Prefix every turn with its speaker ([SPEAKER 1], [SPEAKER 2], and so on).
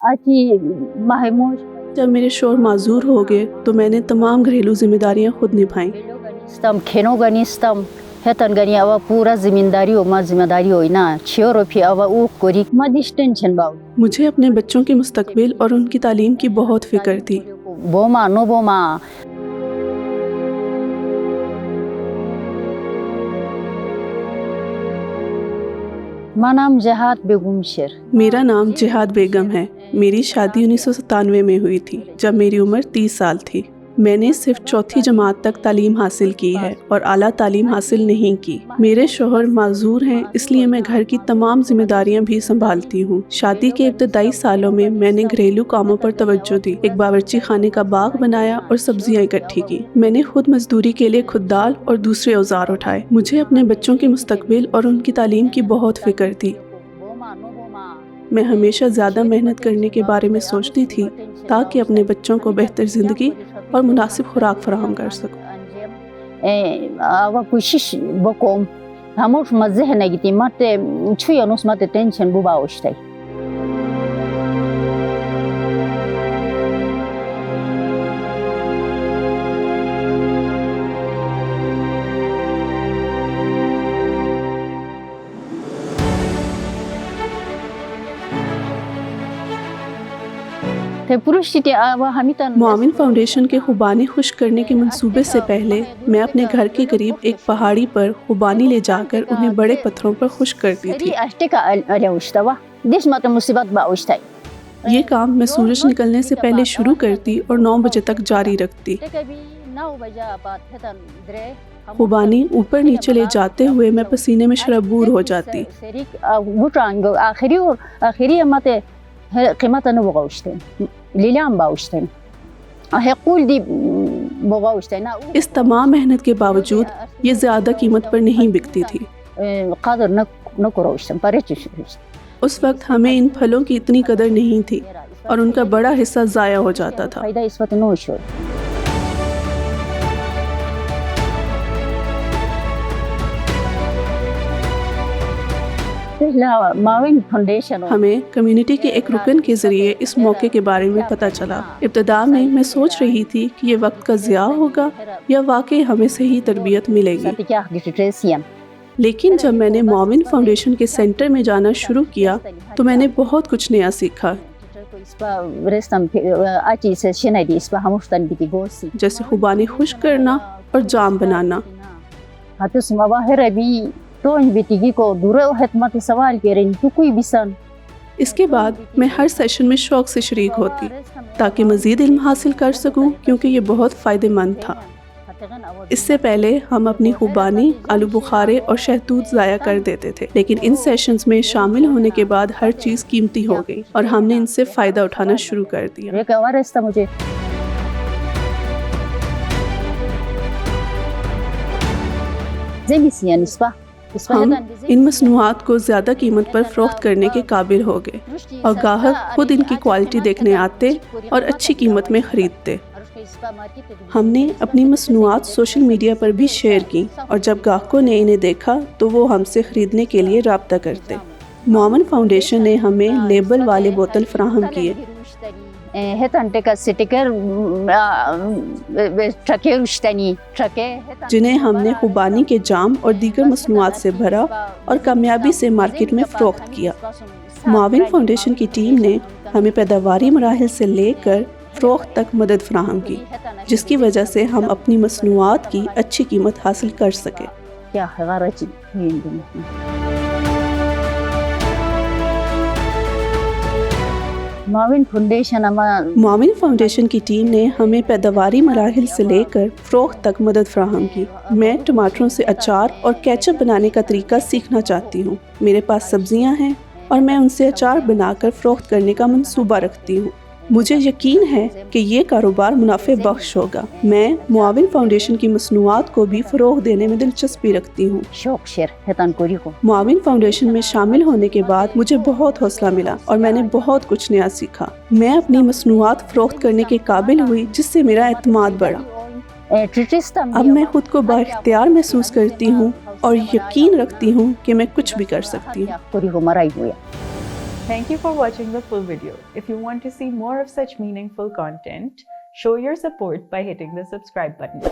[SPEAKER 1] Ati mahemoj
[SPEAKER 2] جب میرے شوہر معذور ہو گئے تو میں نے تمام گھریلو ذمہ داریاں خود نبھائیں۔
[SPEAKER 1] stam khenoganistam hetan gani awa pura zimindari o ma zimmedari hoina chioro phi awa u kori madish tension baw
[SPEAKER 2] مجھے اپنے بچوں کے مستقبل اور ان کی تعلیم کی بہت فکر تھی۔
[SPEAKER 1] boma no boma manam jihad begum sher
[SPEAKER 2] میرا نام جہاد بیگم ہے۔ میری شادی 1997 میں ہوئی تھی جب میری عمر 30 سال تھی۔ میں نے صرف چوتھی جماعت تک تعلیم حاصل کی ہے اور اعلیٰ تعلیم حاصل نہیں کی۔ میرے شوہر معذور ہیں، اس لیے میں گھر کی تمام ذمہ داریاں بھی سنبھالتی ہوں۔ شادی کے ابتدائی سالوں میں میں نے گھریلو کاموں پر توجہ دی، ایک باورچی خانے کا باغ بنایا اور سبزیاں اکٹھی کی۔ میں نے خود مزدوری کے لیے کھدال اور دوسرے اوزار اٹھائے۔ مجھے اپنے بچوں کے مستقبل اور ان کی تعلیم کی بہت فکر تھی۔ میں ہمیشہ زیادہ محنت کرنے کے بارے میں سوچتی تھی تاکہ اپنے بچوں کو بہتر زندگی اور مناسب خوراک فراہم کر سکوں۔
[SPEAKER 1] awa kushish bokom hamosh mazehna giti mate chuyanus mate tension buba oshtai te purushite awa hamitan
[SPEAKER 2] معاون فاؤنڈیشن کے خوبانی خشک کرنے کے منصوبے سے پہلے میں اپنے گھر کے قریب ایک پہاڑی پر خوبانی لے جا کر انہیں بڑے پتھروں پر خشک کرتی تھی۔
[SPEAKER 1] ashteka ala ushtawa dis mate musibat ba oshtai
[SPEAKER 2] یہ کام میں سورج نکلنے سے پہلے شروع کرتی اور 9 بجے تک جاری رکھتی۔ خوبانی اوپر نیچے لے جاتے ہوئے میں پسینے میں شرابور ہو جاتی۔
[SPEAKER 1] آخری mate قیمتا نو بغاوشتن لیلام باوشتن هيقول دي بغاوشتن
[SPEAKER 2] اس تمام محنت کے باوجود یہ زیادہ قیمت پر نہیں بکتی تھی۔
[SPEAKER 1] قادر نکروشتن پریچش
[SPEAKER 2] اس وقت ہمیں ان پھلوں کی اتنی قدر نہیں تھی اور ان کا بڑا حصہ ضائع ہو جاتا تھا۔
[SPEAKER 1] فائدہ اس وقت نوشو
[SPEAKER 2] ہمیں کمیونٹی کے ایک رکن کے ذریعے اس موقع کے بارے میں پتہ چلا۔ ابتدا میں سوچ رہی تھی کہ یہ وقت کا ضیاع ہوگا یا واقعی ہمیں صحیح تربیت ملے گی، لیکن جب میں نے معاون فاؤنڈیشن کے سینٹر میں جانا شروع کیا تو میں نے بہت کچھ نیا سیکھا، جیسے خوبانی خشک کرنا اور جام بنانا۔ اس کے بعد میں ہر سیشن میں شوق سے شریک ہوتی تاکہ مزید علم حاصل کر سکوں، کیونکہ یہ بہت فائدہ مند تھا۔ اس سے پہلے ہم اپنی خوبانی، آلو بخارے اور شہتوت ضائع کر دیتے تھے، لیکن ان سیشنز میں شامل ہونے کے بعد ہر چیز قیمتی ہو گئی اور ہم نے ان سے فائدہ اٹھانا شروع کر دیا۔ ہم ان مصنوعات کو زیادہ قیمت پر فروخت کرنے کے قابل ہو گئے اور گاہک خود ان کی کوالٹی دیکھنے آتے اور اچھی قیمت میں خریدتے۔ ہم نے اپنی مصنوعات سوشل میڈیا پر بھی شیئر کی اور جب گاہکوں نے انہیں دیکھا تو وہ ہم سے خریدنے کے لیے رابطہ کرتے۔ معاون فاؤنڈیشن نے ہمیں لیبل والے بوتل فراہم کیے جنہیں ہم نے خوبانی کے جام اور دیگر مصنوعات سے بھرا اور کامیابی سے مارکیٹ میں فروخت کیا۔ معاون فاؤنڈیشن کی ٹیم نے ہمیں پیداواری مراحل سے لے کر فروخت تک مدد فراہم کی، جس کی وجہ سے ہم اپنی مصنوعات کی اچھی قیمت حاصل کر سکے۔ معاون فاؤنڈیشن کی ٹیم نے ہمیں پیداواری مراحل سے لے کر فروخت تک مدد فراہم کی۔ میں ٹماٹروں سے اچار اور کیچپ بنانے کا طریقہ سیکھنا چاہتی ہوں۔ میرے پاس سبزیاں ہیں اور میں ان سے اچار بنا کر فروخت کرنے کا منصوبہ رکھتی ہوں۔ مجھے یقین ہے کہ یہ کاروبار منافع بخش ہوگا۔ میں معاون فاؤنڈیشن کی مصنوعات کو بھی فروغ دینے میں دلچسپی رکھتی ہوں۔ معاون فاؤنڈیشن میں شامل ہونے کے بعد مجھے بہت حوصلہ ملا اور میں نے بہت کچھ نیا سیکھا۔ میں اپنی مصنوعات فروخت کرنے کے قابل ہوئی، جس سے میرا اعتماد بڑھا۔ اب میں خود کو بااختیار محسوس کرتی ہوں اور یقین رکھتی ہوں کہ میں کچھ بھی کر سکتی ہوں۔
[SPEAKER 3] Thank you for watching the full video. If you want to see more of such meaningful content, show your support by hitting the subscribe button.